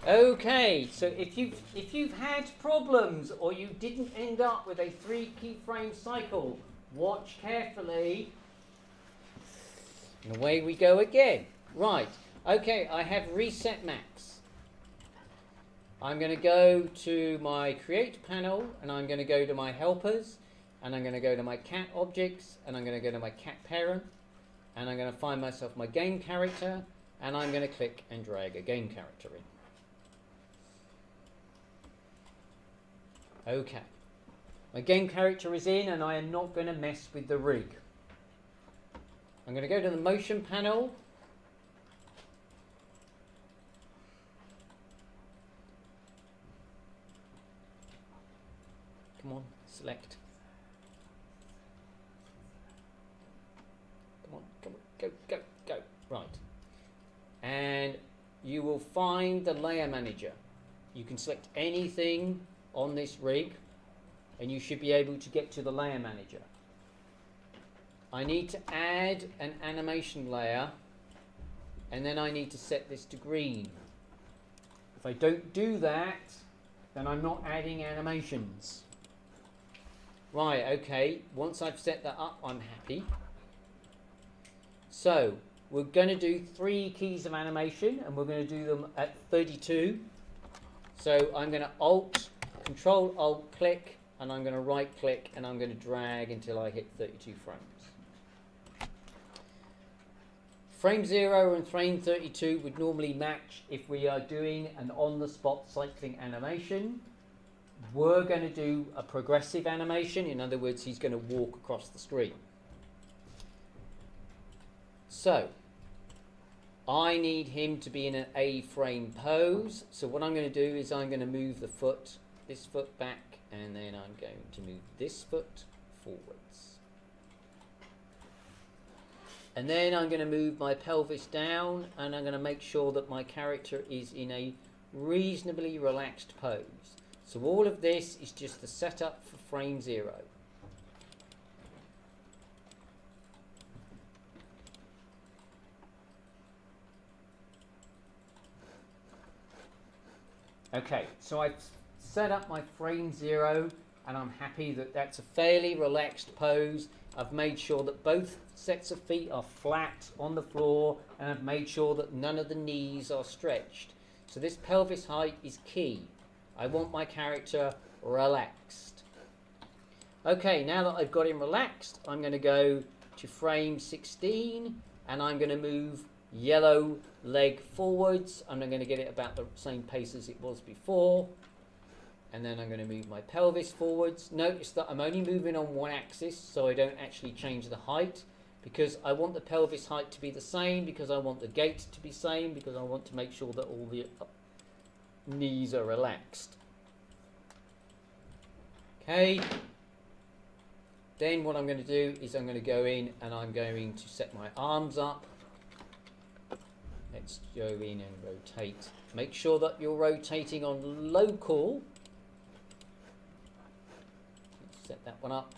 Okay, so if you've had problems or you didn't end up with a 3 keyframe cycle, watch carefully. And away we go again. Right. Okay, I have reset max. I'm going to go to my create panel and I'm going to go to my helpers and I'm going to go to my cat objects and I'm going to go to my cat parent and I'm going to find myself my game character and I'm going to click and drag a game character in. Okay, my game character is in and I am not going to mess with the rig. I'm going to go to the motion panel. Come on, select. Come on, come on, go, go, go. Right. And you will find the layer manager. You can select anything on this rig and you should be able to get to the layer manager. I need to add an animation layer and then I need to set this to green. If I don't do that, then I'm not adding animations. Right, okay, once I've set that up, I'm happy. So we're going to do 3 keys of animation and we're going to do them at 32. So I'm going to Control Alt click and I'm going to right click and I'm going to drag until I hit 32 frames. Frame 0 and frame 32 would normally match if we are doing an on-the-spot cycling animation. We're going to do a progressive animation, in other words, he's going to walk across the screen. So, I need him to be in an A-frame pose. So what I'm going to do is I'm going to move this foot back, and then I'm going to move this foot forwards. And then I'm going to move my pelvis down, and I'm going to make sure that my character is in a reasonably relaxed pose. So all of this is just the setup for frame 0. Okay, so I've set up my frame 0 and I'm happy that that's a fairly relaxed pose. I've made sure that both sets of feet are flat on the floor and I've made sure that none of the knees are stretched. So this pelvis height is key. I want my character relaxed. Okay, now that I've got him relaxed, I'm going to go to frame 16 and I'm going to move yellow leg forwards and I'm going to get it about the same pace as it was before. And then I'm going to move my pelvis forwards. Notice that I'm only moving on one axis, so I don't actually change the height, because I want the pelvis height to be the same, because I want the gait to be the same, because I want to make sure that all the knees are relaxed. Okay. Then what I'm going to do is I'm going to go in and I'm going to set my arms up. Let's go in and rotate. Make sure that you're rotating on local. Let's set that one up.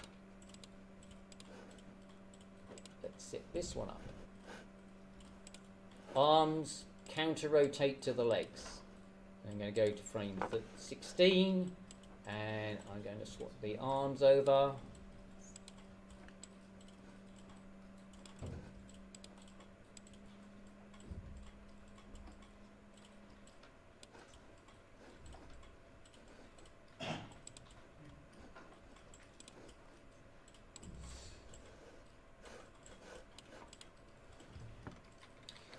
Let's set this one up. Arms counter rotate to the legs. I'm going to go to frame 16 and I'm going to swap the arms over.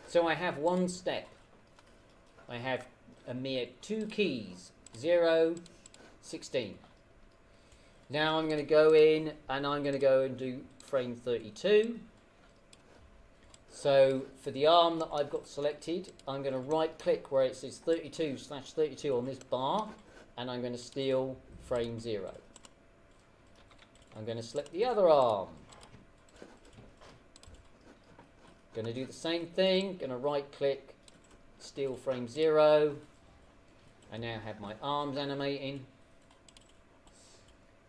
So I have one step. I have a mere 2 keys, 0, 16. Now I'm going to go in and I'm going to go and do frame 32. So for the arm that I've got selected, I'm going to right click where it says 32/32 on this bar and I'm going to steal frame 0. I'm going to select the other arm. Going to do the same thing, going to right click, steal frame 0. I now have my arms animating.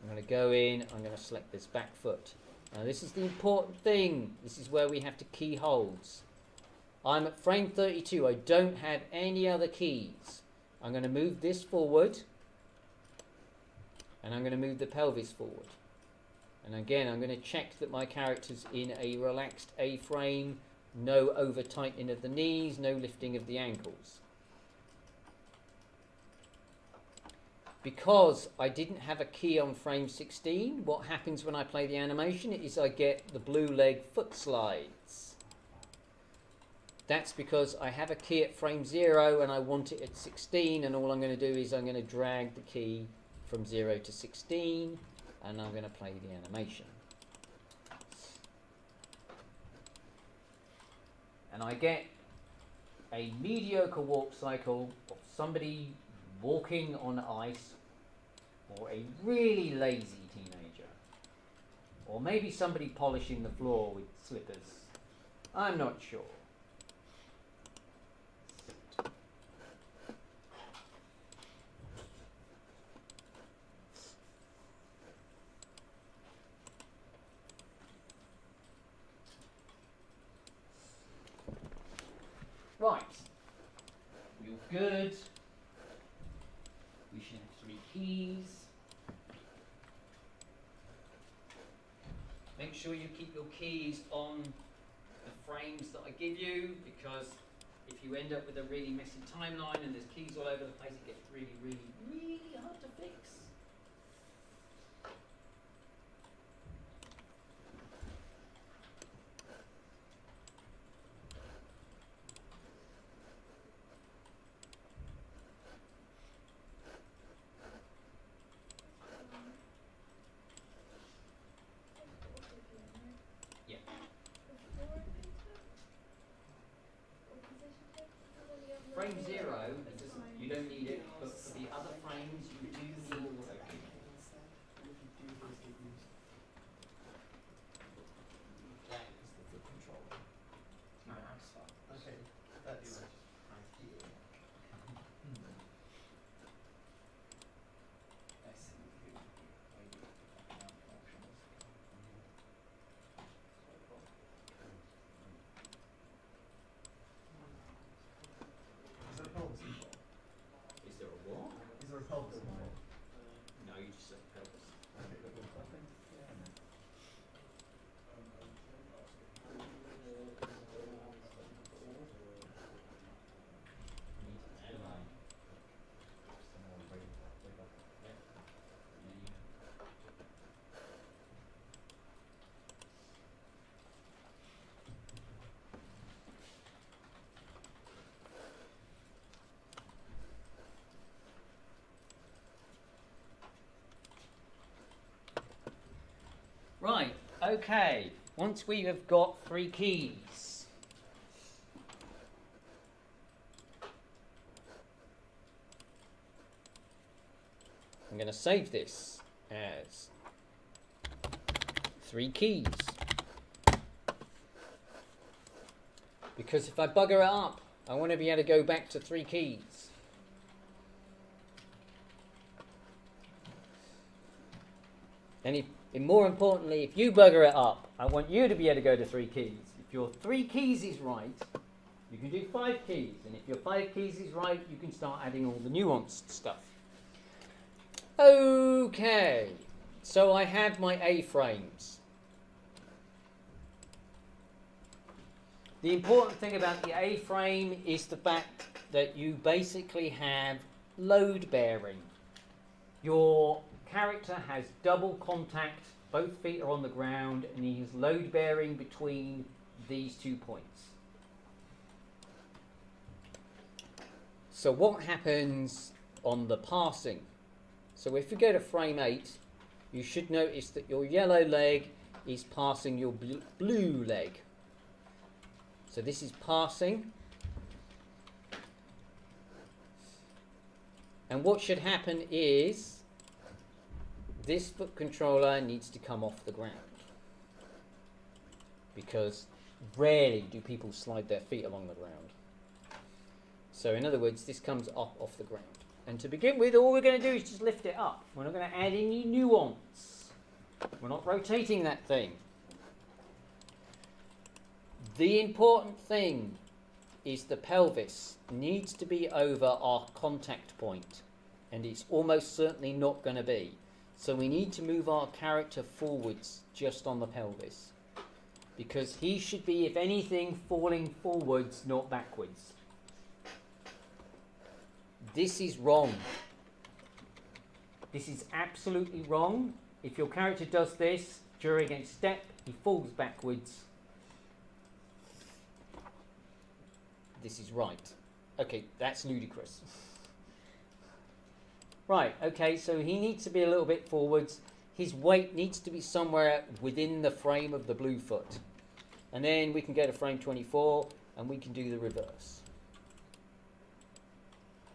I'm going to go in, I'm going to select this back foot. Now this is the important thing, this is where we have to key holds. I'm at frame 32, I don't have any other keys. I'm going to move this forward, and I'm going to move the pelvis forward. And again, I'm going to check that my character's in a relaxed A-frame, no over-tightening of the knees, no lifting of the ankles. Because I didn't have a key on frame 16, what happens when I play the animation is I get the blue leg foot slides. That's because I have a key at frame 0 and I want it at 16, and all I'm going to do is I'm going to drag the key from 0 to 16, and I'm going to play the animation. And I get a mediocre walk cycle of somebody walking on ice, or a really lazy teenager, or maybe somebody polishing the floor with slippers. I'm not sure. Right, you're good. We should have 3 keys. Make sure you keep your keys on the frames that I give you, because if you end up with a really messy timeline and there's keys all over the place, it gets really, really, really hard to fix. Frame 0, you don't need it, but for the other frames you do need it. That is the foot controller. Okay, that's right here. Is there a what? Is there a pelvis involved? No, you just said pelvis. Okay, good. Right, okay, once we have got 3 keys, I'm going to save this as 3 keys, because if I bugger it up, I want to be able to go back to 3 keys. And more importantly, if you bugger it up, I want you to be able to go to 3 keys. If your 3 keys is right, you can do 5 keys. And if your 5 keys is right, you can start adding all the nuanced stuff. Okay, so I have my A-frames. The important thing about the A-frame is the fact that you basically have load bearing. Your character has double contact, both feet are on the ground, and he has load bearing between these 2 points. So what happens on the passing? So if you go to frame 8, you should notice that your yellow leg is passing your blue leg. So this is passing. And what should happen is this foot controller needs to come off the ground, because rarely do people slide their feet along the ground. So in other words, this comes up off the ground. And to begin with, all we're going to do is just lift it up. We're not going to add any nuance. We're not rotating that thing. The important thing is the pelvis needs to be over our contact point, and it's almost certainly not going to be. So we need to move our character forwards just on the pelvis, because he should be, if anything, falling forwards, not backwards. This is wrong. This is absolutely wrong. If your character does this during a step, he falls backwards. This is right. Okay, that's ludicrous. Right, okay, so he needs to be a little bit forwards. His weight needs to be somewhere within the frame of the blue foot. And then we can go to frame 24 and we can do the reverse.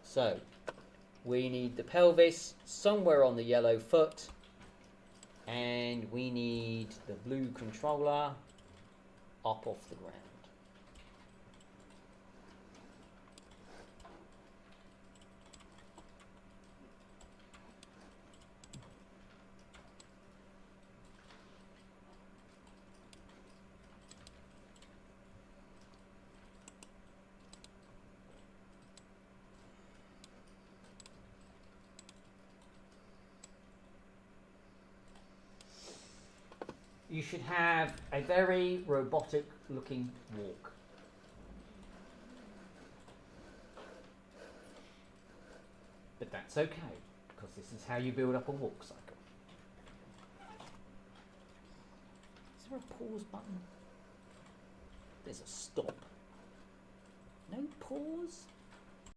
So, we need the pelvis somewhere on the yellow foot, and we need the blue controller up off the ground. You should have a very robotic looking walk. But that's okay, because this is how you build up a walk cycle. Is there a pause button? There's a stop. No pause?